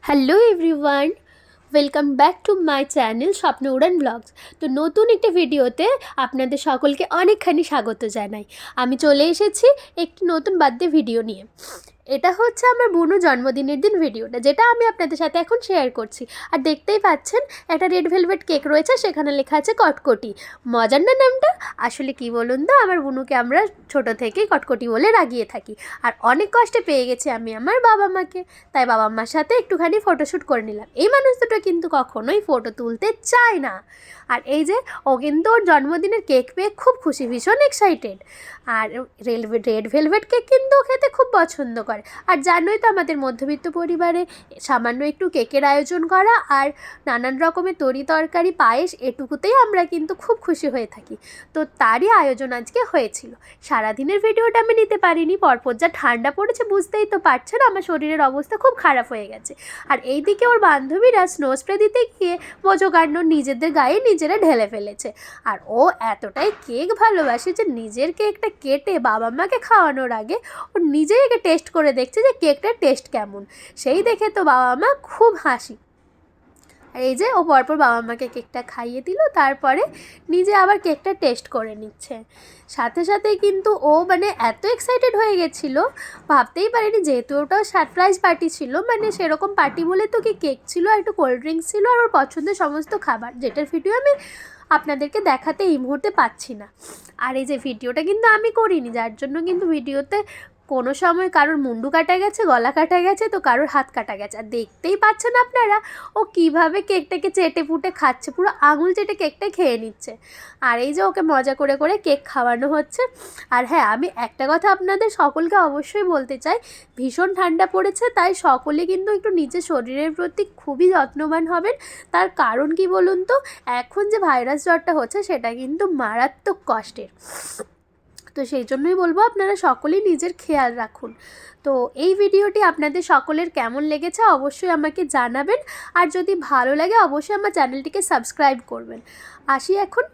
Hello everyone, welcome back to my channel স্বপ্ন উড়ান blogs. তো নতুন একটি ভিডিওতে আপনাদের সকলকে অনেকখানি স্বাগত জানাই। আমি চলে এসেছি একটি নতুন বার্থডে ভিডিও নিয়ে। এটা হচ্ছে আমার বুনু জন্মদিনের দিন ভিডিওটা, যেটা আমি আপনাদের সাথে এখন শেয়ার করছি। আর দেখতেই পাচ্ছেন একটা রেড ভেলভেট কেক রয়েছে, সেখানে লেখা আছে কটকটি। মজার না নামটা? আসলে কি বলুন তো, আমার বুনুকে আমরা ছোট থেকেই কটকটি বলে রাগিয়ে থাকি। আর অনেক কষ্টে পেয়ে গেছি আমি আমার বাবা মাকে, তাই বাবা মার সাথে একটুখানি ফটোশ্যুট করে নিলাম। এই মানুষ দুটো কিন্তু কখনোই ফটো তুলতে চায় না। আর এই যে ও কিন্তু ওর জন্মদিনের কেক পেয়ে খুব খুশি, ভীষণ এক্সাইটেড। আর রেড ভেলভেট কেক কিন্তু ও খেতে খুব পছন্দ করে। আর জানোই তো আমাদের মধ্যবিত্ত পরিবারে সামান্য একটু কেকের আয়োজন করা আর নানান রকমের তরি তরকারি পায়েস, এটুকুতেই আমরা কিন্তু খুব খুশি হয়ে থাকি। তো তারই আয়োজন আজকে হয়েছিল। সারাদিনের ভিডিওটা আমি নিতে পারিনি, পরপর যা ঠান্ডা পড়েছে বুঝতেই তো পারছেন, আমার শরীরের অবস্থা খুব খারাপ হয়ে গেছে। আর এই দিকে ওর বান্ধবীরা স্নো স্প্রে দিতে গিয়ে মজোকাণ্ড নিজেদের গায়ে নিজেরা ঢেলে ফেলেছে। আর ও এতটাই কেক ভালোবাসে যে নিজের কেকটা কেটে বাবা মাকে খাওয়ানোর আগে ও নিজেই একে টেস্ট করে দেখছে যে কেকটার টেস্ট কেমন। সেই দেখে তো বাবা মা খুব হাসি। আর এই যে ও পরপর বাবা মাকে কেকটা খাইয়ে দিল, তারপরে নিজে আবার কেকটা টেস্ট করে নিচ্ছে। সাথে সাথেই কিন্তু ও এত এক্সাইটেড হয়ে গেছিলো, ভাবতেই পারিনি, যেহেতু ওটাও সারপ্রাইজ পার্টি ছিল। সেরকম পার্টি বলে তো কি, কেক ছিল, একটু কোল্ড ড্রিঙ্কস ছিল আর ওর পছন্দের সমস্ত খাবার, যেটার ভিডিও আমি আপনাদেরকে দেখাতে এই মুহূর্তে পাচ্ছি না। আর এই যে ভিডিওটা কিন্তু আমি করিনি, যার জন্য কিন্তু ভিডিওতে কোনো সময় কারোর মুন্ডু কাটা গেছে, গলা কাটা গেছে, তো কারোর হাত কাটা গেছে। আর দেখতেই পাচ্ছেন আপনারা ও কিভাবে কেকটাকে চেটে ফুটে খাচ্ছে, পুরো আঙুল চেটে কেকটা খেয়ে নিচ্ছে। আর এই যে ওকে মজা করে করে কেক খাওয়ানো হচ্ছে। আর হ্যাঁ, আমি একটা কথা আপনাদের সকলকে অবশ্যই বলতে চাই, ভীষণ ঠান্ডা পড়েছে, তাই সকলে কিন্তু একটু নিজের শরীরের প্রতি খুবই যত্নবান হবেন। তার কারণ কি বলুন তো, এখন যে ভাইরাস জ্বরটা হচ্ছে সেটা কিন্তু মারাত্মক কষ্টের। তো সেই জন্যই বলবো আপনারা সকলেই নিজের খেয়াল রাখুন। তো এই ভিডিওটি আপনাদের সকলের কেমন লেগেছে অবশ্যই আমাকে জানাবেন। আর যদি ভালো লাগে অবশ্যই আমার চ্যানেলটিকে সাবস্ক্রাইব করবেন। আসি এখন